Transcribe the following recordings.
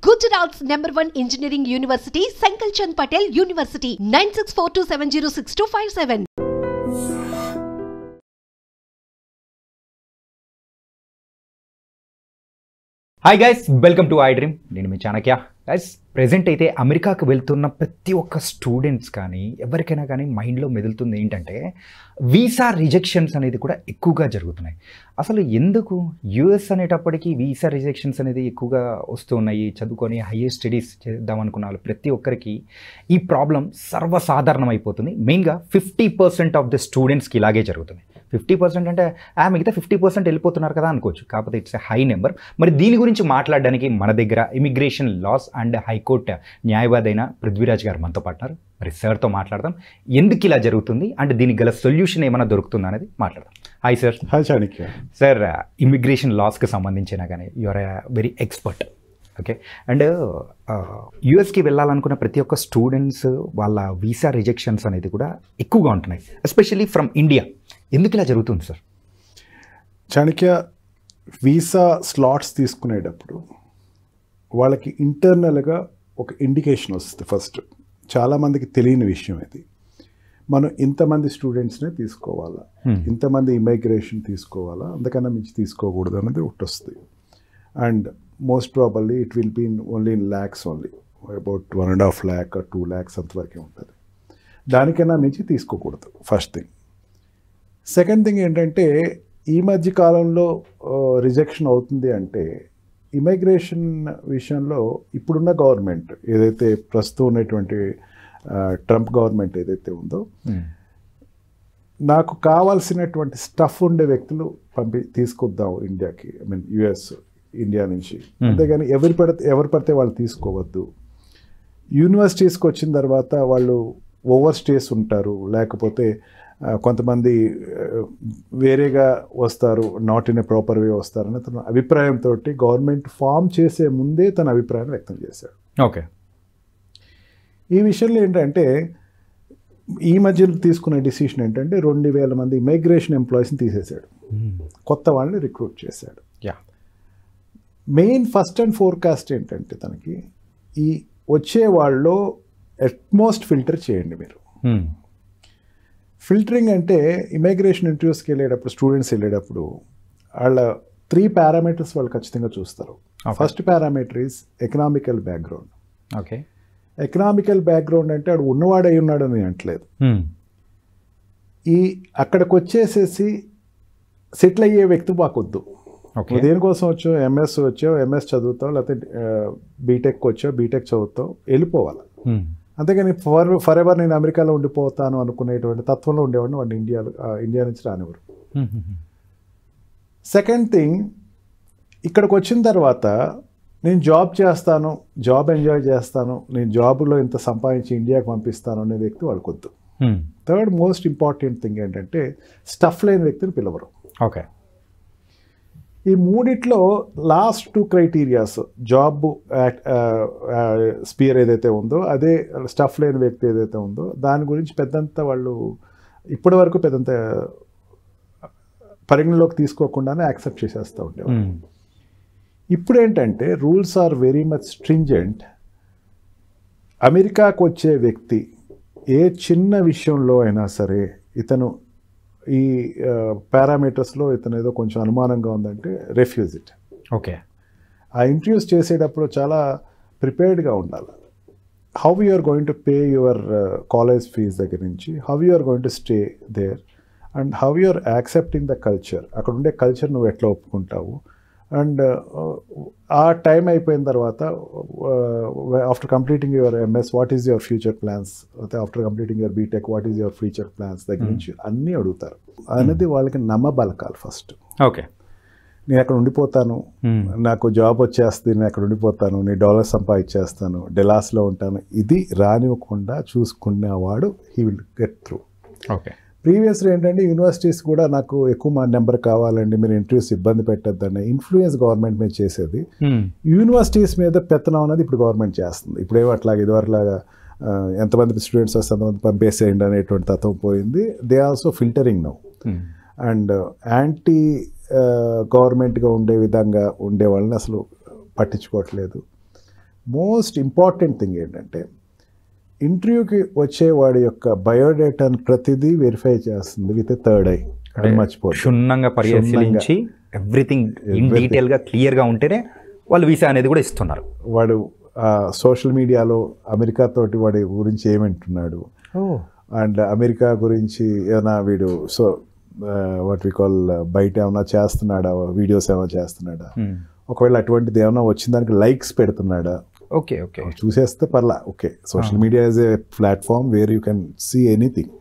Gujarat's #1 engineering university, Sankal Chand Patel University, 9642706257. Hi guys, welcome to I dream. నేను మీ Chanakya. Guys, present అయితే అమెరికాకు వెళ్తున్న ప్రతి ఒక్క స్టూడెంట్స్ కానీ ఎవరికైనా కానీ మైండ్లో మెదులుతుంది ఏంటంటే వీసా రిజెక్షన్స్ అనేది కూడా ఎక్కువగా జరుగుతున్నాయి. అసలు ఎందుకు యూఎస్ అనేటప్పటికీ వీసా రిజెక్షన్స్ అనేది ఎక్కువగా వస్తూ ఉన్నాయి? చదువుకొని హైయర్ స్టడీస్ చేద్దాం అనుకున్న వాళ్ళు ప్రతి ఒక్కరికి ఈ ప్రాబ్లం సర్వసాధారణం అయిపోతుంది. మెయిన్గా 50% ఆఫ్ ద స్టూడెంట్స్కి ఇలాగే జరుగుతుంది. 50% అంటే మిగతా 50% వెళ్ళిపోతున్నారు కదా అనుకోవచ్చు, కాకపోతే ఇట్స్ ఎ హై నెంబర్. మరి దీని గురించి మాట్లాడడానికి మన దగ్గర ఇమిగ్రేషన్ లాస్ అండ్ హైకోర్టు న్యాయవాది అయిన పృథ్వీరాజ్ గారు మనతో పాటున్నారు. మరి సార్తో మాట్లాడదాం, ఎందుకు ఇలా జరుగుతుంది అండ్ దీనికి గల సొల్యూషన్ ఏమైనా దొరుకుతుందా అనేది మాట్లాడదాం. Hi sir. Hi Chanakya. Sir, immigration లాస్కి సంబంధించిన కానీ you're a very expert. Okay, and యూఎస్కి వెళ్ళాలనుకున్న ప్రతి ఒక్క స్టూడెంట్స్ వాళ్ళ వీసా రిజెక్షన్స్ అనేది కూడా ఎక్కువగా ఉంటున్నాయి, ఎస్పెషల్లీ ఫ్రమ్ ఇండియా. ఎందుకు ఇలా జరుగుతుంది సార్? చాణక్య, వీసా స్లాట్స్ తీసుకునేటప్పుడు వాళ్ళకి ఇంటర్నల్గా ఒక ఇండికేషన్ వస్తుంది. ఫస్ట్ చాలామందికి తెలియని విషయం ఇది. మనం ఇంతమంది స్టూడెంట్స్నే తీసుకోవాలా, ఇంతమంది ఇమిగ్రేషన్ తీసుకోవాలా, అంతకన్నా మించి తీసుకోకూడదు అనేది ఒకటి వస్తుంది. And most probably it will be only in lakhs, only about 1.5 lakh or 2 lakhs అంతవరకే ఉంటుంది. దానికన్నా మించి తీసుకోకూడదు, ఫస్ట్ థింగ్. సెకండ్ థింగ్ ఏంటంటే, ఈ మధ్య కాలంలో రిజెక్షన్ అవుతుంది అంటే ఇమిగ్రేషన్ విషయంలో ఇప్పుడున్న గవర్నమెంట్ ఏదైతే ప్రస్తుతం ఉన్నటువంటి ట్రంప్ గవర్నమెంట్ ఏదైతే ఉందో, నాకు కావాల్సినటువంటి స్టఫ్ ఉండే వ్యక్తులు తీసుకొద్దాం ఇండియాకి, ఐ మీన్ యుఎస్, ఇండియా నుంచి. అంతేగాని ఎవరు పడితే వాళ్ళు తీసుకోవద్దు. యూనివర్సిటీస్కి వచ్చిన తర్వాత వాళ్ళు ఓవర్ స్టేస్ ఉంటారు, లేకపోతే కొంతమంది వేరేగా వస్తారు, not in a proper way వస్తారని తన అభిప్రాయంతో గవర్నమెంట్ ఫామ్ చేసే ముందే తన అభిప్రాయాన్ని వ్యక్తం చేశాడు. ఓకే, ఈ విషయంలో ఏంటంటే ఈ మధ్యలో తీసుకున్న డిసిషన్ ఏంటంటే 2,000 మంది ఇమిగ్రేషన్ ఎంప్లాయీస్ని తీసేశాడు, కొత్త వాళ్ళని రిక్రూట్ చేశాడు. మెయిన్ ఫస్ట్ అండ్ ఫోర్కాస్ట్ ఏంటంటే తనకి ఈ వచ్చే వాళ్ళలో అట్మోస్ట్ ఫిల్టర్ చేయండి మీరు. ఫిల్టరింగ్ అంటే ఇమిగ్రేషన్ ఇంటర్వ్యూస్కి వెళ్ళేటప్పుడు, స్టూడెంట్స్ వెళ్ళేటప్పుడు వాళ్ళ 3 పారామీటర్స్ వాళ్ళు ఖచ్చితంగా చూస్తారు. First parameter is economical background. Okay, economical background అంటే వాడు ఉన్నవాడై ఉన్నాడు అని అంటలేదు. ఈ అక్కడికి వచ్చేసేసి సెటిల్ అయ్యే వ్యక్తి మాకొద్దు. దేనికోసం వచ్చావు? ఎంఎస్ చదువుతావు, లేకపోతే బీటెక్ వచ్చావు, బీటెక్ చదువుతావు, వెళ్ళిపోవాలి. అంతేగాని ఫర్ ఎవర్ నేను అమెరికాలో ఉండిపోతాను అనుకునేటువంటి తత్వంలో ఉండేవాడిని వాడిని ఇండియా నుంచి రానివ్వరు. సెకండ్ థింగ్, ఇక్కడికి వచ్చిన తర్వాత నేను జాబ్ చేస్తాను, జాబ్ ఎంజాయ్ చేస్తాను, నేను జాబ్లో ఇంత సంపాదించి ఇండియాకి పంపిస్తాను అనే వ్యక్తి వాళ్ళకొద్దు. థర్డ్ మోస్ట్ ఇంపార్టెంట్ థింగ్ ఏంటంటే స్టఫ్ లేని వ్యక్తిని పిలవరు. ఓకే, ఈ మూడిట్లో లాస్ట్ 2 క్రైటీరియాస్, జాబ్ స్పియర్ ఏదైతే ఉందో, అదే స్టఫ్ లేని వ్యక్తి ఏదైతే ఉందో, దాని గురించి పెద్దంత వాళ్ళు ఇప్పటి వరకు పెద్దంత పరిగణలోకి తీసుకోకుండానే యాక్సెప్ట్ చేసేస్తూ ఉండేవాళ్ళు. ఇప్పుడు ఏంటంటే rules are very much stringent. అమెరికాకు వచ్చే వ్యక్తి ఏ చిన్న విషయంలో అయినా సరే ఇతను ఈ పారామీటర్స్లో ఇతను ఏదో కొంచెం అనుమానంగా ఉందంటే రెఫ్యూజ్ ఇట్. ఓకే, ఆ ఇంటర్వ్యూస్ చేసేటప్పుడు చాలా ప్రిపేర్డ్గా ఉండాలి. How you are going to pay your college fees దగ్గర నుంచి, how you are going to stay there, and how you are accepting the culture. అక్కడ ఉండే కల్చర్ నువ్వు ఎట్లా ఒప్పుకుంటావు. అండ్ ఆ టైం అయిపోయిన తర్వాత after completing your MS what is your future plans, after completing your BTech what is your future plans దగ్గర నుంచి అన్నీ అడుగుతారు. అనేది వాళ్ళకి నమ్మబలకాలి ఫస్ట్. ఓకే, నేను అక్కడ ఉండిపోతాను, నాకు జాబ్ వచ్చేస్తుంది, నేను అక్కడ ఉండిపోతాను, నేను డాలర్స్ సంపాదించేస్తాను, డెలాస్లో ఉంటాను, ఇది రానివ్వకుండా చూసుకునేవాడు he will get through. Okay, ప్రీవియస్లో ఏంటంటే యూనివర్సిటీస్ కూడా నాకు ఎక్కువ మా నెంబర్ కావాలండి, మీరు ఇంటర్వ్యూస్ ఇబ్బంది పెట్టద్దని ఇన్ఫ్లుయెన్స్ గవర్నమెంట్ మీద చేసేది. యూనివర్సిటీస్ మీద పెత్తనం అనేది ఇప్పుడు గవర్నమెంట్ చేస్తుంది. ఇప్పుడేమో అట్లాగా ఇదివరలాగా ఎంతమంది స్టూడెంట్స్ వస్తే అంతమంది పంపేసేయండి అనేటువంటి తత్వం పోయింది. They also filtering now. And anti గవర్నమెంట్గా ఉండే విధంగా ఉండే వాళ్ళని అసలు పట్టించుకోవట్లేదు. మోస్ట్ ఇంపార్టెంట్ థింగ్ ఏంటంటే ఇంటర్వ్యూకి వచ్చే వాడి యొక్క బయోడేటాను ప్రతిదీ వెరిఫై చేస్తుంది విత్ థర్డ్ ఐ. అది మర్చిపోదు. క్షుణ్ణంగా పరిశీలించి ఎవ్రీథింగ్ ఇన్ డీటెయిల్గా క్లియర్గా ఉంటేనే వాళ్ళు వీసా అనేది కూడా ఇస్తున్నారు. వాడు సోషల్ మీడియాలో అమెరికా తోటి వాడి గురించి ఏమంటున్నాడు, అండ్ అమెరికా గురించి ఏమైనా వీడు వాట్ వి కాల్ బయట ఏమైనా చేస్తున్నాడా, వీడియోస్ ఏమైనా చేస్తున్నాడా, ఒకవేళ అటువంటిది ఏమైనా వచ్చిన దానికి లైక్స్ పెడుతున్నాడా, ఓకే ఓకే చూసేస్తే పర్లా. Okay, social media is a platform where you can see anything.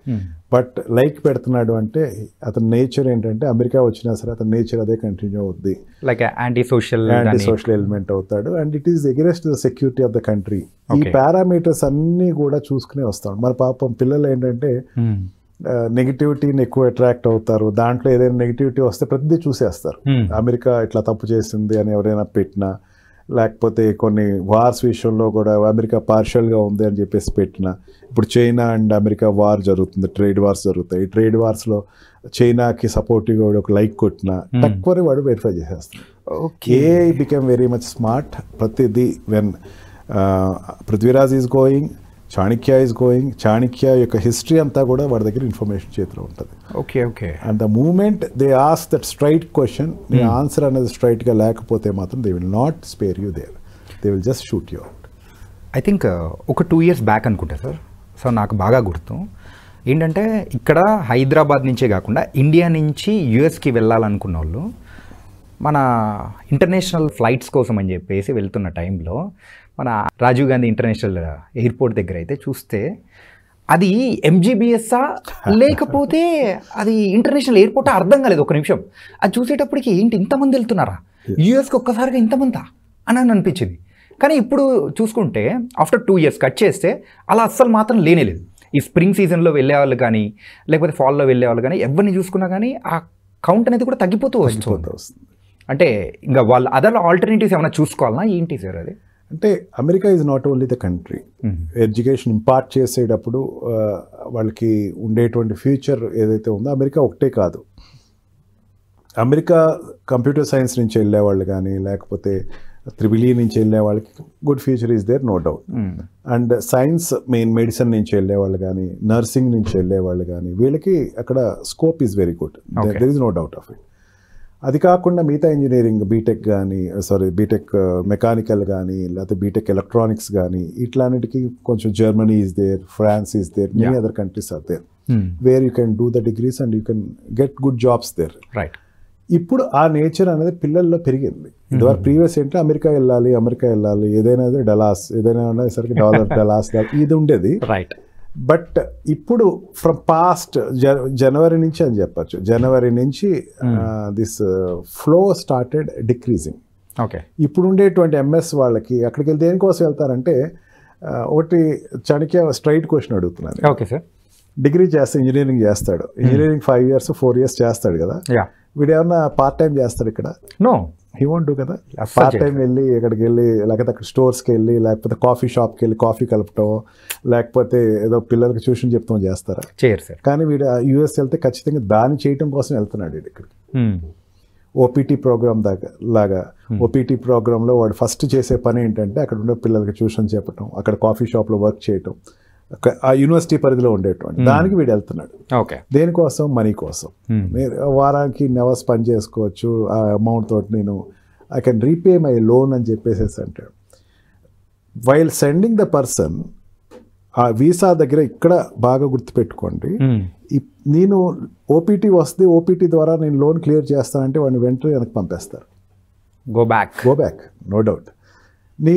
But like పెడుతున్నాడు అంటే అతని నేచర్ ఏంటంటే అమెరికా వచ్చినా సరే అతని నేచర్ అదే కంటిన్యూ అవుద్ది, లైక్ యాంటీ సోషల్ ఎలిమెంట్ అవుతాడు, and it is against the security of the country. ఈ పారామీటర్స్ అన్నీ కూడా చూసుకునే వస్తాడు. మన పాపం పిల్లలు ఏంటంటే నెగిటివిటీని ఎక్కువ అట్రాక్ట్ అవుతారు. దాంట్లో ఏదైనా నెగిటివిటీ వస్తే ప్రతిదీ చూసేస్తారు. అమెరికా ఇట్లా తప్పు చేసింది అని ఎవరైనా పెట్టినా, లేకపోతే కొన్ని వార్స్ విషయంలో కూడా అమెరికా పార్షియల్గా ఉంది అని చెప్పేసి పెట్టినా, ఇప్పుడు చైనా అండ్ అమెరికా వార్ జరుగుతుంది, ట్రేడ్ వార్స్ జరుగుతాయి. ఈ ట్రేడ్ వార్స్లో చైనాకి సపోర్టివ్గా ఒక లైక్ కొట్టినా తక్కువనే వాడు వెరిఫై చేసేస్తాడు. A become very much smart. ప్రతిదీ when Prithviraj is going, Chanakya is going, Chanakya యొక్క హిస్టరీ అంతా కూడా వాడి దగ్గర ఇన్ఫర్మేషన్ చేతిలో ఉంటుంది. Okay okay. And the moment they ask that straight question, నీ ఆన్సర్ అనేది స్ట్రైట్గా లేకపోతే మాత్రం they will not spare you there, they will just shoot you out. I think ఒక 2 years బ్యాక్ అనుకుంటా సార్. సో నాకు బాగా గుర్తు ఏంటంటే ఇక్కడ హైదరాబాద్ నుంచే కాకుండా ఇండియా నుంచి యూఎస్కి వెళ్ళాలనుకున్న వాళ్ళు మన ఇంటర్నేషనల్ ఫ్లైట్స్ కోసం అని చెప్పేసి వెళ్తున్న టైంలో మన రాజీవ్ గాంధీ ఇంటర్నేషనల్ ఎయిర్పోర్ట్ దగ్గర అయితే చూస్తే అది ఎంజీబీఎస్ఆ లేకపోతే అది ఇంటర్నేషనల్ ఎయిర్పోర్ట్ అర్థం కాలేదు. ఒక నిమిషం అది చూసేటప్పటికి ఏంటి ఇంతమంది వెళ్తున్నారా, యూఎస్కి ఒక్కసారిగా ఇంతమందా అని అనిపించింది. కానీ ఇప్పుడు చూసుకుంటే ఆఫ్టర్ 2 years కట్ చేస్తే అలా అస్సలు మాత్రం లేనేలేదు. ఈ స్ప్రింగ్ సీజన్లో వెళ్ళేవాళ్ళు కానీ లేకపోతే ఫాల్లో వెళ్ళేవాళ్ళు కానీ ఎవరిని చూసుకున్నా కానీ ఆ కౌంట్ అనేది కూడా తగ్గిపోతూ వస్తుంది. అంటే ఇంకా వాళ్ళు అదర్ ఆల్టర్నేటివ్స్ ఏమైనా చూసుకోవాలన్నా ఏంటి సార్ అది? అంటే America is not only the country. Education impart చేసేటప్పుడు వాళ్ళకి ఉండేటువంటి ఫ్యూచర్ ఏదైతే ఉందో అమెరికా ఒకటే కాదు. అమెరికా కంప్యూటర్ సైన్స్ నుంచి వెళ్ళేవాళ్ళు కానీ లేకపోతే త్రిబుల్ నుంచి వెళ్ళే వాళ్ళకి good future is there, no doubt. And science medicine నుంచి వెళ్ళేవాళ్ళు కానీ నర్సింగ్ నుంచి వెళ్ళేవాళ్ళు కానీ వీళ్ళకి అక్కడ scope is very good, there is no doubt of it. అది కాకుండా మిగతా ఇంజనీరింగ్ బీటెక్ కానీ బీటెక్ మెకానికల్ కానీ లేకపోతే బీటెక్ ఎలక్ట్రానిక్స్ కానీ ఇట్లాంటికి కొంచెం Germany is there, France is there, many other countries are there where you can do the degrees and you can get good jobs there. Right. ఇప్పుడు ఆ nature అనేది పిల్లల్లో పెరిగింది. ఇదివరకు ప్రీవియస్ ఏంటంటే అమెరికా వెళ్ళాలి, ఏదైనా డలాస్, ఏదైనా సరికి డలాస్ ఇది ఉండేది. రైట్. బట్ ఇప్పుడు ఫ్రమ్ పాస్ట్ జనవరి నుంచి అని చెప్పచ్చు, జనవరి నుంచి this flow started decreasing. Okay. ఇప్పుడు ఉండేటువంటి ఎంఎస్ వాళ్ళకి అక్కడికి వెళ్ళి దేనికోసం వెళ్తారంటే ఒకటి చాణక్య స్ట్రైట్ క్వశ్చన్ అడుగుతున్నాను. Okay sir. డిగ్రీ చేస్తే ఇంజనీరింగ్ చేస్తాడు, ఇంజనీరింగ్ 5 years 4 years చేస్తాడు కదా, వీడు ఏమన్నా పార్ట్ టైం చేస్తాడు ఇక్కడ? నో, హీ వాంట్ డూ కదా. పార్ట్ టైం వెళ్ళి ఎక్కడికి వెళ్ళి లేకపోతే అక్కడ స్టోర్స్కి వెళ్ళి లేకపోతే కాఫీ షాప్కి వెళ్ళి కాఫీ కలపటం లేకపోతే ఏదో పిల్లలకి ట్యూషన్ చెప్తాం చేస్తారా? చేయరు సార్. కానీ వీడు యూఎస్ వెళ్తే ఖచ్చితంగా దాన్ని చేయటం కోసం వెళ్తున్నాడు వీడు ఇక్కడికి. ఓపీటీ ప్రోగ్రామ్ లాగా ఓపీటీ ప్రోగ్రాంలో వాడు ఫస్ట్ చేసే పని ఏంటంటే అక్కడ ఉండే పిల్లలకి ట్యూషన్ చెప్పటం, అక్కడ కాఫీ షాప్లో వర్క్ చేయటం, ఆ యూనివర్సిటీ పరిధిలో ఉండేటువంటి దానికి వీడు వెళ్తున్నాడు. ఓకే. దేనికోసం? మనీ కోసం. వారానికి నెవర్స్ పని చేసుకోవచ్చు, ఆ అమౌంట్ తోటి నేను I can repay my loan అని చెప్పేసి అంటాడు. వైల్ సెండింగ్ ద పర్సన్ ఆ వీసా దగ్గర ఇక్కడ బాగా గుర్తుపెట్టుకోండి, నేను ఓపీటీ వస్తే ఓపీటీ ద్వారా నేను లోన్ క్లియర్ చేస్తానంటే వాడిని వెంటనే వెనక్కి పంపేస్తారు. Go back no doubt. నీ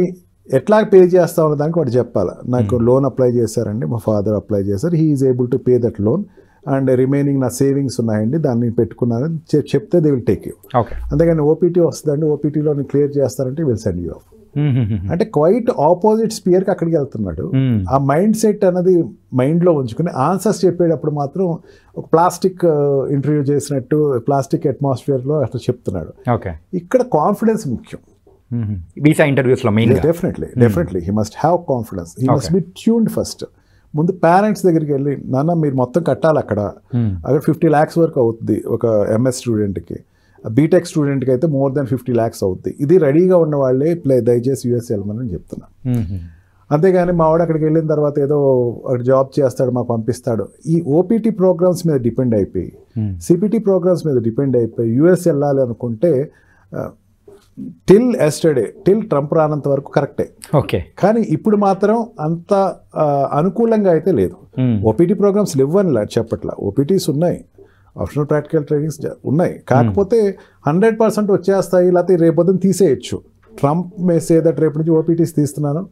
ఎట్లా పే చేస్తావు అన్న దానికి వాడు చెప్పాలి. నాకు లోన్ అప్లై చేశారండి, మా ఫాదర్ అప్లై చేశారు, he is able to pay that loan and remaining నా సేవింగ్స్ ఉన్నాయండి దాన్ని పెట్టుకున్నానని చెప్తే దే విల్ టేక్ యూ. అంతేగాని ఓపీటీ వస్తుందండి, ఓపీటీలో నేను క్లియర్ చేస్తారంటే విల్ సెండ్ యూ ఆఫ్. అంటే క్వైట్ ఆపోజిట్ స్పియర్కి అక్కడికి వెళ్తున్నాడు. ఆ మైండ్ సెట్ అనేది మైండ్లో ఉంచుకుని ఆన్సర్స్ చెప్పేటప్పుడు మాత్రం ఒక ప్లాస్టిక్ ఇంటర్వ్యూ చేసినట్టు ప్లాస్టిక్ అట్మాస్ఫియర్లో అట్లా చెప్తున్నాడు. ఇక్కడ కాన్ఫిడెన్స్ ముఖ్యం. వీసా ఇంటర్వ్యూస్లో మెయిన్గా definitely he must have confidence, he must be tuned first. ముందు పేరెంట్స్ దగ్గరికి వెళ్ళి నాన్న మీరు మొత్తం కట్టాలి, అక్కడ 50 lakhs వరకు అవుతుంది ఒక ఎంఎస్ స్టూడెంట్కి, బీటెక్ స్టూడెంట్కి అయితే more than 50 lakhs అవుద్ది. ఇది రెడీగా ఉన్న వాళ్ళే దయచేసి యూఎస్ వెళ్ళమని చెప్తున్నా. అంతేగాని మా వాడు అక్కడికి వెళ్ళిన తర్వాత ఏదో జాబ్ చేస్తాడు మాకు పంపిస్తాడు, ఈ ఓపీటీ ప్రోగ్రామ్స్ మీద డిపెండ్ అయిపోయి సిపిటీ ప్రోగ్రామ్స్ మీద డిపెండ్ అయిపోయి యూఎస్ వెళ్ళాలి అనుకుంటే టిల్ ట్రంప్ రానంత వరకు కరెక్టే. ఓకే, కానీ ఇప్పుడు మాత్రం అంత అనుకూలంగా అయితే లేదు. ఓపీటీ ప్రోగ్రామ్స్ ఇవ్వని చెప్పట్లా, ఓపీటీస్ ఉన్నాయి, ఆప్షనల్ ప్రాక్టికల్ ట్రైనింగ్స్ ఉన్నాయి. కాకపోతే 100% వచ్చేస్తాయి, లేకపోతే రేపొద్దున తీసేయచ్చు. ట్రంప్ మెసేజ్ దట్ రేపు నుంచి ఓపీటీస్ తీస్తున్నాను,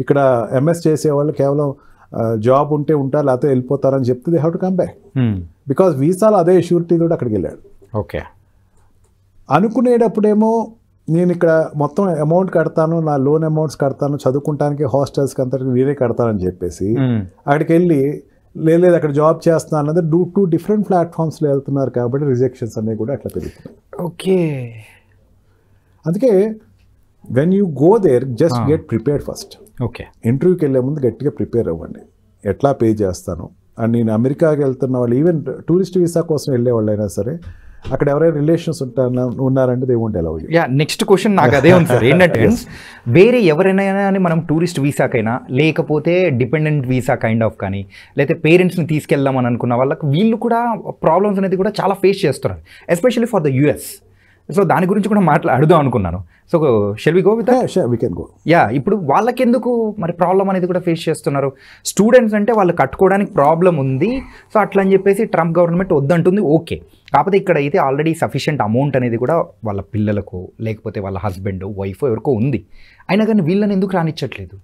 ఇక్కడ ఎంఎస్ చేసేవాళ్ళు కేవలం జాబ్ ఉంటే ఉంటారు లేకపోతే వెళ్ళిపోతారని చెప్తే they have to come back. Because వీసాలో అదే షూరిటీ తోటి అక్కడికి వెళ్ళాడు. ఓకే, అనుకునేటప్పుడేమో నేను ఇక్కడ మొత్తం అమౌంట్ కడతాను, నా లోన్ అమౌంట్స్ కడతాను, చదువుకుంటానికి హాస్టల్స్కి అంతటికి నేనే కడతానని చెప్పేసి అక్కడికి వెళ్ళి లేదు అక్కడ జాబ్ చేస్తున్నా అన్నది 2 different ప్లాట్ఫామ్స్లో వెళ్తున్నారు కాబట్టి రిజెక్షన్స్ అనేవి కూడా అట్లా పెరుగుతున్నాయి. ఓకే, అందుకే when you go there just get prepared first. Okay, ఇంటర్వ్యూకి వెళ్ళే ముందు గట్టిగా ప్రిపేర్ అవ్వండి, ఎట్లా పే చేస్తాను అండ్ నేను అమెరికాకి వెళ్తున్న వాళ్ళు ఈవెన్ టూరిస్ట్ వీసా కోసం వెళ్ళే వాళ్ళు అయినా సరే అక్కడ ఎవరైనా రిలేషన్స్ ఉన్నారంటే they won't allow you. Yeah, next question నాకు అదే ఉంది సార్. ఏంటంటే వేరే ఎవరైనా మనం టూరిస్ట్ వీసాకైనా లేకపోతే డిపెండెంట్ వీసా కైండ్ ఆఫ్ కానీ లేకపోతే పేరెంట్స్ని తీసుకెళ్దామని అనుకున్న వాళ్ళకి వీళ్ళు కూడా ప్రాబ్లమ్స్ అనేది కూడా చాలా ఫేస్ చేస్తున్నారు, especially for the US. So దాని గురించి కూడా అడుగుదాం అనుకున్నాను. So shall we go with that? We can go. Yeah, ఇప్పుడు వాళ్ళకి ఎందుకు మరి ప్రాబ్లం అనేది కూడా ఫేస్ చేస్తున్నారు? స్టూడెంట్స్ అంటే వాళ్ళు కట్టుకోవడానికి ప్రాబ్లం ఉంది, సో అట్లా అని చెప్పేసి ట్రంప్ గవర్నమెంట్ వద్దంటుంది. ఓకే, కాకపోతే ఇక్కడ అయితే ఆల్రెడీ సఫిషియెంట్ అమౌంట్ అనేది కూడా వాళ్ళ పిల్లలకు లేకపోతే వాళ్ళ హస్బెండ్ వైఫ్ ఎవరికో ఉంది, అయినా కానీ వీళ్ళని ఎందుకు రానిచ్చట్లేదు?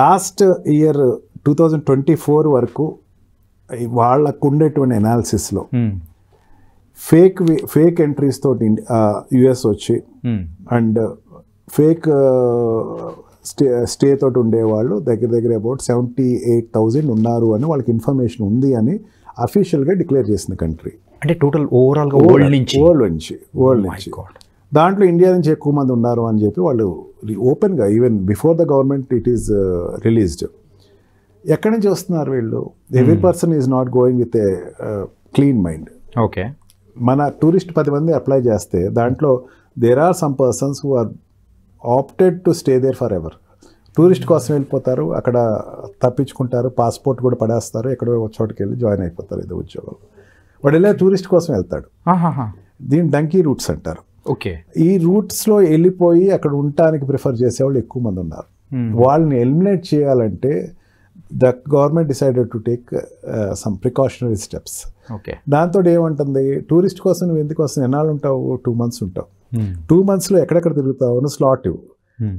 లాస్ట్ ఇయర్ 2024 వరకు వాళ్ళకు ఉండేటువంటి అనాలిసిస్లో ఫేక్ ఎంట్రీస్ తోటి యుఎస్ వచ్చి అండ్ ఫేక్ స్టే తోటి ఉండేవాళ్ళు దగ్గర అబౌట్ 78,000 ఉన్నారు అని వాళ్ళకి ఇన్ఫర్మేషన్ ఉంది అని అఫీషియల్గా డిక్లేర్ చేసింది కంట్రీ. అంటే టోటల్ ఓవరాల్గా వరల్డ్ నుంచి. దాంట్లో ఇండియా నుంచి ఎక్కువ మంది ఉన్నారు అని చెప్పి వాళ్ళు ఓపెన్గా even before the government it is released. ఎక్కడి నుంచి వస్తున్నారు వీళ్ళు? Every person is not going with a clean mind. Okay, మన టూరిస్ట్ 10 మంది అప్లై చేస్తే దాంట్లో there are some persons who are opted to stay there for ever. Tourist కోసం వెళ్ళిపోతారు, అక్కడ తప్పించుకుంటారు, పాస్పోర్ట్ కూడా పడేస్తారు, ఎక్కడో ఒక చోటుకి వెళ్ళి జాయిన్ అయిపోతారు ఏదో ఉద్యోగం. వాడు వెళ్ళే టూరిస్ట్ కోసం వెళ్తాడు, దీన్ని డంకీ రూట్స్ అంటారు. ఓకే, ఈ రూట్స్లో వెళ్ళిపోయి అక్కడ ఉండటానికి ప్రిఫర్ చేసేవాళ్ళు ఎక్కువ మంది ఉన్నారు. వాళ్ళని ఎలిమినేట్ చేయాలంటే the government decided to take some precautionary steps. Okay, దాంతో ఏమంటుంది, టూరిస్ట్ కోసం నువ్వు ఎందుకు వస్తుంది, ఎన్నాళ్ళు ఉంటావు, 2 months ఉంటావు, 2 monthsలో ఎక్కడెక్కడ తిరుగుతావు, నువ్వు స్లాట్ ఇవ్వు,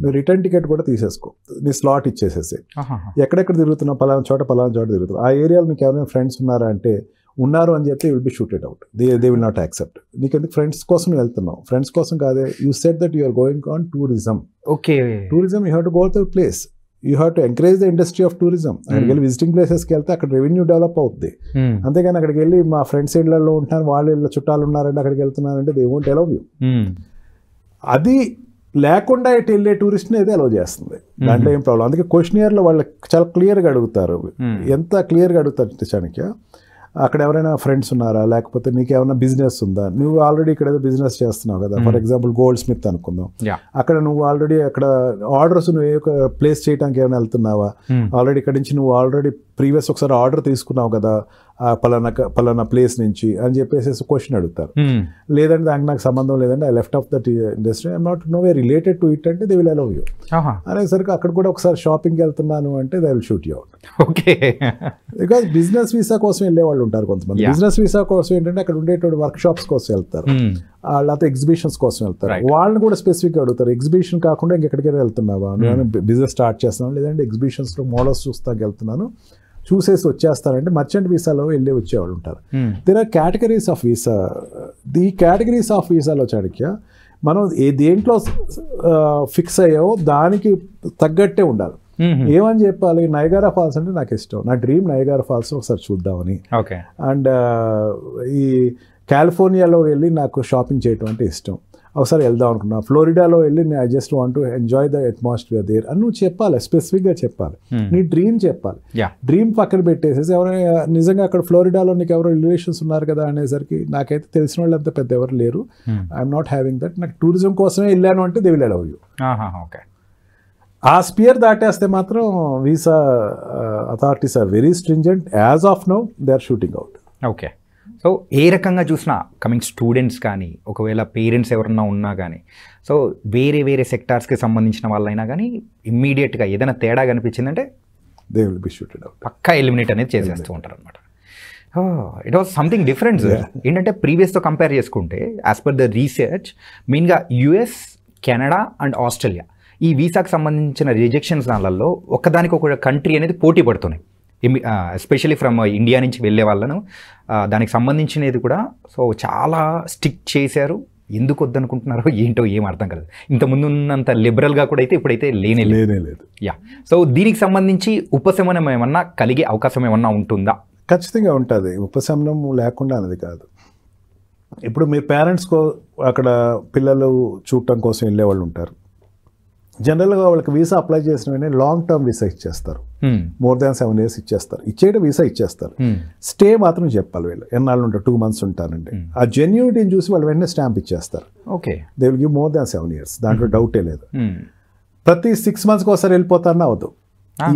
నువ్వు రిటర్న్ టికెట్ కూడా తీసేసుకో, నీ స్లాట్ ఇచ్చేసేసి ఎక్కడెక్కడ తిరుగుతున్నావు, పలానా చోట తిరుగుతావు, ఆ ఏరియాలో నీకు ఎవరైనా ఫ్రెండ్స్ ఉన్నారా అంటే ఉన్నారు అని చెప్తే will be shooted out. They will not accept. నీకు ఎందుకు ఫ్రెండ్స్ కోసం వెళ్తున్నావు, ఫ్రెండ్స్ కోసం కాదే, you said that you are going on tourism. Okay, tourism you have to go to place, you have to encourage the industry of tourism. అక్కడికి వెళ్ళి visiting ప్లేసెస్కి వెళ్తే అక్కడ రెవెన్యూ డెవలప్ అవుతుంది. అంతేగాని అక్కడికి వెళ్ళి మా ఫ్రెండ్స్ ఇళ్లలో ఉంటున్నారు, వాళ్ళ ఇళ్ళ చుట్టాలు ఉన్నారంటే అక్కడికి వెళ్తున్నారంటే దే వోంట్ అలౌ యూ. అది లేకుండా ఇటు వెళ్ళే టూరిస్ట్ని అయితే అలౌ చేస్తుంది, దాంట్లో ఏం ప్రాబ్లం. అందుకే క్వశ్చనియర్లో వాళ్ళు చాలా క్లియర్గా అడుగుతారు. ఎంత క్లియర్గా అడుగుతారు చాణక్య, అక్కడ ఎవరైనా ఫ్రెండ్స్ ఉన్నారా, లేకపోతే నీకు ఏమైనా బిజినెస్ ఉందా, నువ్వు ఆల్రెడీ ఇక్కడ ఏదో బిజినెస్ చేస్తున్నావు కదా, ఫర్ ఎగ్జాంపుల్ గోల్డ్ స్మిత్ అనుకుందాం, అక్కడ నువ్వు ఆల్రెడీ అక్కడ ఆర్డర్స్ నువ్వు ఏ ప్లేస్ చేయడానికి ఏమైనా వెళ్తున్నావా, ఆల్రెడీ ఇక్కడ నుంచి నువ్వు ఆల్రెడీ ప్రీవియస్ ఒకసారి ఆర్డర్ తీసుకున్నావు కదా పలానా ప్లేస్ నుంచి అని చెప్పేసి క్వశ్చన్ అడుగుతారు. లేదంటే దానికి నాకు సంబంధం లేదంటే I left of that industry, I'm not no way related to it అంటే దే విల్ అలౌ యూ. అనేసరికి అక్కడ కూడా ఒకసారి షాపింగ్కి వెళ్తున్నాను అంటే they will shoot you out. Okay, because business visa కోసం వెళ్ళే వాళ్ళు ఉంటారు కొంతమంది. బిజినెస్ వీసా కోసం ఏంటంటే అక్కడ ఉండేటువంటి వర్క్ షాప్స్ కోసం వెళ్తారు, లేకపోతే ఎగ్జిబిషన్స్ కోసం వెళ్తారు. వాళ్ళని కూడా స్పెసిఫిక్గా అడుగుతారు, ఎగ్జిబిషన్ కాకుండా ఇంకెక్కడికైనా వెళ్తున్నావా, నేను బిజినెస్ స్టార్ట్ చేస్తున్నాను, లేదంటే ఎగ్జిబిషన్స్లో మోడల్స్ చూస్తానికి వెళ్తున్నాను, చూసేసి వచ్చేస్తారంటే మర్చెంట్ వీసాలో వెళ్ళి వచ్చేవాళ్ళు ఉంటారు. There are categories of visa. ఈ కేటగిరీస్ ఆఫ్ వీసాలో చాణక్య మనం దేంట్లో ఫిక్స్ అయ్యావో దానికి తగ్గట్టే ఉండాలి. ఏమని చెప్పాలి, నయగారా ఫాల్స్ అంటే నాకు ఇష్టం, నా డ్రీమ్ నయగారా ఫాల్స్ ఒకసారి చూద్దామని. అండ్ ఈ కాలిఫోర్నియాలో వెళ్ళి నాకు షాపింగ్ చేయటం అంటే ఇష్టం. ఒకసారి వెళ్దాం అనుకున్నా, ఫ్లోరిడాలో వెళ్ళి I just want to enjoy the atmosphere there అని నువ్వు చెప్పాలి, స్పెసిఫిక్గా చెప్పాలి, నీ డ్రీమ్ చెప్పాలి. డ్రీమ్ పక్కన పెట్టేసేసి ఎవరైనా నిజంగా అక్కడ ఫ్లోరిడాలో నీకు ఎవరో రిలేషన్స్ ఉన్నారు కదా అనేసరికి నాకైతే తెలిసిన వాళ్ళు అంత పెద్ద ఎవరు లేరు, ఐఎమ్ నాట్ హ్యావింగ్ దట్, నాకు టూరిజం కోసమే వెళ్ళాను అంటే they will allow you. Okay, ఆ స్పియర్ దాటేస్తే మాత్రం visa authorities are very stringent. As of now they are shooting out. Okay, so ఏ రకంగా చూసినా కమింగ్ స్టూడెంట్స్ కానీ ఒకవేళ పేరెంట్స్ ఎవరన్నా ఉన్నా కానీ సో వేరే వేరే సెక్టార్స్కి సంబంధించిన వాళ్ళైనా కానీ ఇమ్మీడియట్గా ఏదైనా తేడా కనిపించిందంటే they will be shooted out, పక్కా ఎలిమినేట్ అనేది చేసేస్తూ ఉంటారు అనమాట. ఇట్ వాజ్ సంథింగ్ డిఫరెంట్ ఏంటంటే ప్రీవియస్తో కంపేర్ చేసుకుంటే యాజ్ పర్ ద రీసెర్చ్ మెయిన్గా యుఎస్, కెనడా అండ్ ఆస్ట్రేలియా ఈ వీసాకు సంబంధించిన రిజెక్షన్స్ దానిలలో ఒకదానికి ఒక కంట్రీ అనేది పోటీ పడుతున్నాయి, ఎస్పెషల్లీ ఫ్రమ్ ఇండియా నుంచి వెళ్ళే వాళ్ళను. దానికి సంబంధించినది కూడా సో చాలా స్టిక్ చేశారు. ఎందుకు వద్దనుకుంటున్నారో ఏంటో ఏం అర్థం కాదు. ఇంతకుముందు ఉన్నంత లిబరల్గా కూడా అయితే ఇప్పుడైతే లేనే లేదు. యా, సో దీనికి సంబంధించి ఉపశమనం ఏమన్నా కలిగే అవకాశం ఏమన్నా ఉంటుందా? ఖచ్చితంగా ఉంటుంది, ఉపశమనం లేకుండా అనేది కాదు. ఇప్పుడు మీ పేరెంట్స్కో అక్కడ పిల్లలు చూడటం కోసం వెళ్ళే వాళ్ళు ఉంటారు. జనరల్గా వాళ్ళకి వీసా అప్లై చేసిన వెంటనే లాంగ్ టర్మ్ వీసా ఇచ్చేస్తారు, మోర్ దాన్ 7 years ఇచ్చేస్తారు. ఇచ్చేయడం వీసా ఇచ్చేస్తారు, స్టే మాత్రం చెప్పాలి వీళ్ళు ఎన్నాళ్ళు ఉంటారు, 2 months ఉంటారండి. ఆ జెన్యూనిటీని చూసి వాళ్ళు వెంటనే స్టాంప్ ఇచ్చేస్తారు. Okay, they will give more than 7 years, దాంట్లో డౌటే లేదు. ప్రతి 6 months ఒకసారి వెళ్ళిపోతారన్నా అవద్దు,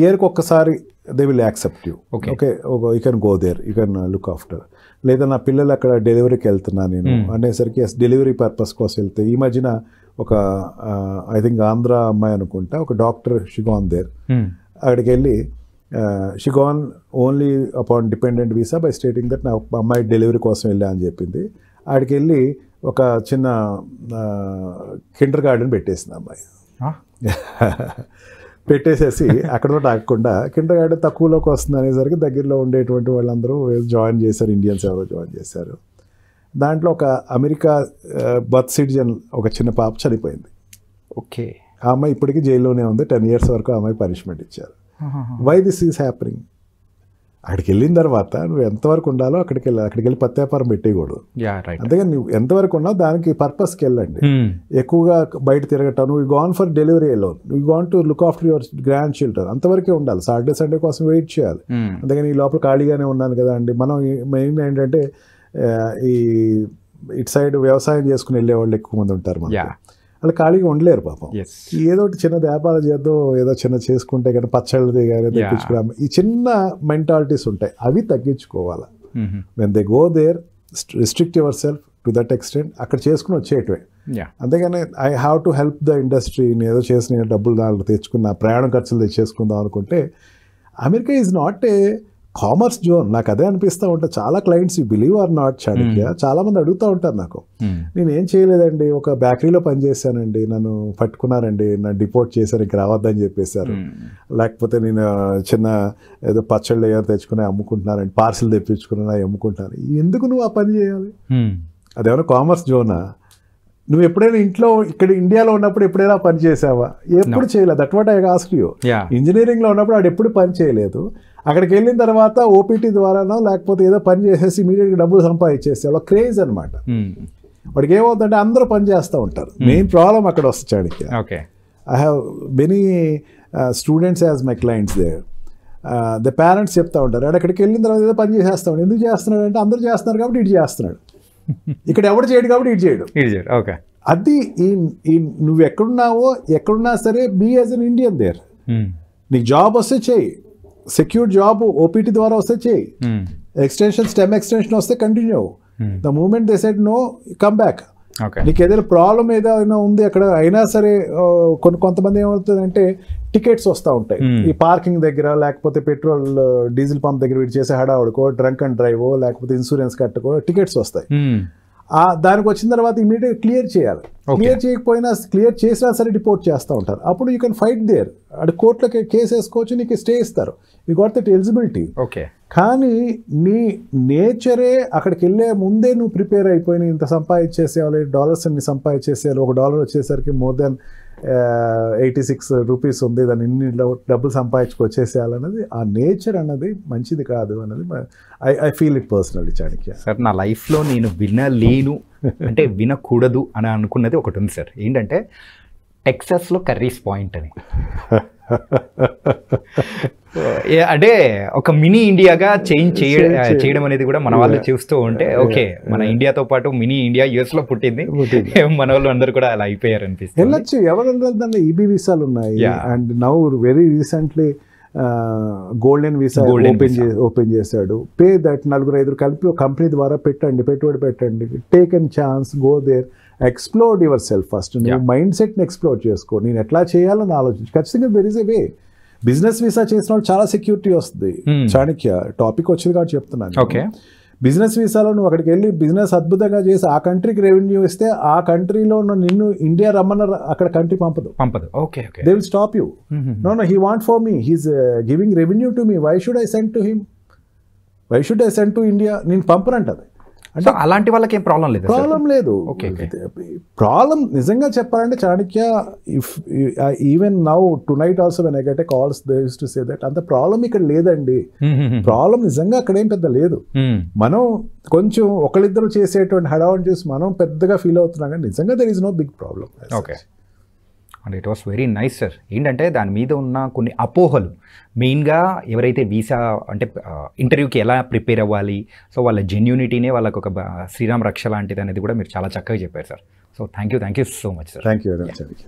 ఇయర్కి ఒక్కసారి they will accept you. Okay, you can go there, you can look after. లేదా నా పిల్లలు అక్కడ డెలివరీకి వెళ్తున్నా నేను అనేసరికి డెలివరీ పర్పస్ కోసం వెళ్తే ఈ మధ్యన ఒక ఐ థింక్ ఆంధ్ర అమ్మాయి అనుకుంటా, ఒక డాక్టర్ షిగాన్ దేర్, అక్కడికి వెళ్ళి షిగాన్ only upon dependent visa by stating that నా అమ్మాయి డెలివరీ కోసం వెళ్ళా అని చెప్పింది. అక్కడికి వెళ్ళి ఒక చిన్న కిండర్ గార్డెన్ పెట్టేసింది అమ్మాయి. పెట్టేసేసి అక్కడ ఆగకుండా కిండర్ గార్డెన్ తక్కువలోకి వస్తుంది అనేసరికి దగ్గరలో ఉండేటువంటి వాళ్ళందరూ జాయిన్ చేశారు, ఇండియన్స్ ఎవరో జాయిన్ చేశారు. దాంట్లో ఒక అమెరికా బర్త్ సిటిజన్ ఒక చిన్న పాప చనిపోయింది. ఓకే, ఆ అమ్మాయి ఇప్పటికీ జైల్లోనే ఉంది, 10 years వరకు ఆ అమ్మాయి పనిష్మెంట్ ఇచ్చారు. Why this is happening? అక్కడికి వెళ్ళిన తర్వాత నువ్వు ఎంతవరకు ఉండాలో అక్కడికి వెళ్ళి పత్యాపారం పెట్టేయకూడదు. అంతేగాని నువ్వు ఎంతవరకు ఉన్నావు దానికి పర్పస్కి వెళ్ళండి. ఎక్కువగా బయట తిరగటం, నువ్వు గాన్ ఫర్ డెలివరీ అలోన్, నువ్వు gone to look after your grand children, అంతవరకే ఉండాలి. సాటర్డే సండే కోసం వెయిట్ చేయాలి. అంతేగాని ఈ లోపల ఖాళీగానే ఉన్నాను కదా అండి. మనం మెయిన్ ఏంటంటే ఈ ఇటు సైడ్ వ్యవసాయం చేసుకుని వెళ్ళే వాళ్ళు ఎక్కువ మంది ఉంటారు, వాళ్ళు ఖాళీగా ఉండలేరు పాపం. ఏదో ఒకటి చిన్న వ్యాపారం చేద్దాం, ఏదో చిన్న చేసుకుంటే కానీ పచ్చళ్ళది కానీ తెప్పించుకున్నాం, ఈ చిన్న మెంటాలిటీస్ ఉంటాయి, అవి తగ్గించుకోవాలి. When they go there restrict your self to that extent, అక్కడ చేసుకుని వచ్చేయటమే. అంతేగాని I have to help the industry, నేను ఏదో చేసిన డబ్బులు దాంట్లో తెచ్చుకున్న ప్రయాణం ఖర్చులు తెచ్చేసుకుందాం అనుకుంటే America is not a commerce zone. నాకు అదే అనిపిస్తూ ఉంటా. చాలా clients you believe are not Chanakya, చాలా మంది అడుగుతూ ఉంటారు నాకు, నేను ఏం చేయలేదండి, ఒక బేకరీలో పనిచేశానండి, నన్ను పట్టుకున్నారండి, నన్ను డిపోర్ట్ చేశారు, ఇంక రావద్దని చెప్పేశారు. లేకపోతే నేను చిన్న ఏదో పచ్చళ్ళు ఏదో తెచ్చుకుని అమ్ముకుంటున్నానండి, పార్సిల్ తెప్పించుకున్నా అమ్ముకుంటున్నాను. ఎందుకు నువ్వు ఆ పని చేయాలి? అదేమన్నా కామర్స్ జోనా? నువ్వు ఎప్పుడైనా ఇంట్లో ఇక్కడ ఇండియాలో ఉన్నప్పుడు ఎప్పుడైనా పని చేసావా? ఎప్పుడు చేయలేదు. That what I ask you. ఇంజనీరింగ్లో ఉన్నప్పుడు వాడు ఎప్పుడు పని చేయలేదు. అక్కడికి వెళ్ళిన తర్వాత ఓపీటీ ద్వారానో లేకపోతే ఏదో పని చేసేసి ఇమీడియట్గా డబ్బులు సంపాదించేసి వాళ్ళ క్రేజ్ అనమాట. వాడికి ఏమవుతుందంటే అందరూ పని చేస్తూ ఉంటారు. మెయిన్ ప్రాబ్లం అక్కడ వస్తుంది Chanakya. I have many students as my clients there. The parents చెప్తా ఉంటారు, అక్కడికి వెళ్ళిన తర్వాత ఏదో పని చేసేస్తాడు. ఎందుకు చేస్తున్నాడు అంటే అందరూ చేస్తున్నారు కాబట్టి ఇటు చేస్తున్నాడు, ఇక్కడ ఎవడు చేయడు కాబట్టి ఇటు చేయడు. అది ఈ నువ్వు ఎక్కడున్నా సరే be as an Indian there. నీకు జాబ్ వస్తే చేయి, సెక్యూర్ జాబ్ ఓపీటీ ద్వారా వస్తే చేయి, ఎక్స్టెన్షన్ స్టెమ్ ఎక్స్టెన్షన్ వస్తే continue. The moment they said no, come back. నీకు ఏదైనా ప్రాబ్లం ఏదైనా ఉంది అక్కడ అయినా సరే, కొంతమంది ఏమవుతుందంటే టికెట్స్ వస్తూ ఉంటాయి ఈ పార్కింగ్ దగ్గర, లేకపోతే పెట్రోల్ డీజిల్ పంప్ దగ్గర వీటి చేసే హడావుడికో, డ్రంక్ అండ్ డ్రైవో, లేకపోతే ఇన్సూరెన్స్ కట్టుకో టికెట్స్ వస్తాయి. దానికి వచ్చిన తర్వాత ఇమీడియట్గా క్లియర్ చేయాలి. క్లియర్ చేయకపోయినా, క్లియర్ చేసినా సరే డిపోర్ట్ చేస్తూ ఉంటారు. అప్పుడు యూ కెన్ ఫైట్ దేర్, అది కోర్టులోకి కేసు వేసుకోవచ్చు, నీకు స్టే ఇస్తారు, యూ గాట్ దట్ ఎలిజిబిలిటీ. కానీ నీ నేచరే అక్కడికి వెళ్ళే ముందే నువ్వు ప్రిపేర్ అయిపోయి ఇంత సంపాదించేసేయాలి, డాలర్స్ అన్ని సంపాదించేసేయాలి, $1 వచ్చేసరికి మోర్ దాన్ 86 రూపీస్ ఉంది, దాన్ని ఇన్ని డబ్బులు సంపాదించుకొచ్చేసేయాలన్నది, ఆ నేచర్ అన్నది మంచిది కాదు అన్నది I feel it personally Chanakya. Sir, నా లైఫ్లో నేను వినలేను అంటే వినకూడదు అని అనుకున్నది ఒకటి ఉంది సార్. ఏంటంటే టెక్సాస్లో కర్రీస్ పాయింట్ అని. అంటే ఒక మినీ ఇండియాగా చేయడం అనేది కూడా మన వాళ్ళు చూస్తూ ఉంటే ఓకే, మన ఇండియాతో పాటు మినీ ఇండియా యుఎస్లో పుట్టింది, మన వాళ్ళు అందరూ కూడా అలా అయిపోయారు అనిపిస్తుంది. వెళ్ళొచ్చు, ఎవరు ఈబీ వీసాలు ఉన్నాయి. And now very recently golden visa open చేశాడు. పే దట్ 4-5 కలిపి ఒక కంపెనీ ద్వారా పెట్టుబడి పెట్టండి. Take and chance, go there, explore your self first. నువ్వు మైండ్ సెట్ని ఎక్స్ప్లోర్ చేసుకో, నేను ఎట్లా చేయాలని ఆలోచించు. ఖచ్చితంగా there is a way. Business visa చేసిన వాళ్ళు చాలా సెక్యూరిటీ వస్తుంది. చాణక్య టాపిక్ వచ్చింది కాబట్టి చెప్తున్నాను. బిజినెస్ వీసాలో నువ్వు అక్కడికి వెళ్ళి బిజినెస్ అద్భుతంగా చేసి ఆ కంట్రీకి రెవెన్యూ ఇస్తే ఆ కంట్రీలో నిన్ను ఇండియా రమ్మన్న అక్కడ కంట్రీ పంపదు. Okay, they will stop you. No he want for me, he's giving revenue to me, why should I send to him, why should I send to India, నేను పంపనంటది. అంటే అలాంటి వాళ్ళకి ఏం ప్రాబ్లం లేదు. ప్రాబ్లం నిజంగా చెప్పాలంటే Chanakya, if even now tonight also when I get a calls they use to say that అంత ప్రాబ్లం ఇక్కడ లేదండి. ప్రాబ్లం నిజంగా అక్కడ ఏం పెద్ద లేదు. మనం కొంచెం ఒకళ్ళిద్దరు చేసేటువంటి హడావుని చూసి మనం పెద్దగా ఫీల్ అవుతున్నాం, కానీ నిజంగా there is no big problem. Okay, and it was very nice sir. ఏంటంటే దాని మీద ఉన్న కొన్ని అపోహలు, మెయిన్గా ఎవరైతే వీసా అంటే ఇంటర్వ్యూకి ఎలా ప్రిపేర్ అవ్వాలి, సో వాళ్ళ జెన్యూనిటీనే వాళ్ళకు ఒక శ్రీరామ్ రక్ష లాంటిది అనేది కూడా మీరు చాలా చక్కగా చెప్పారు sir. So thank you so much sir. Thank you very much.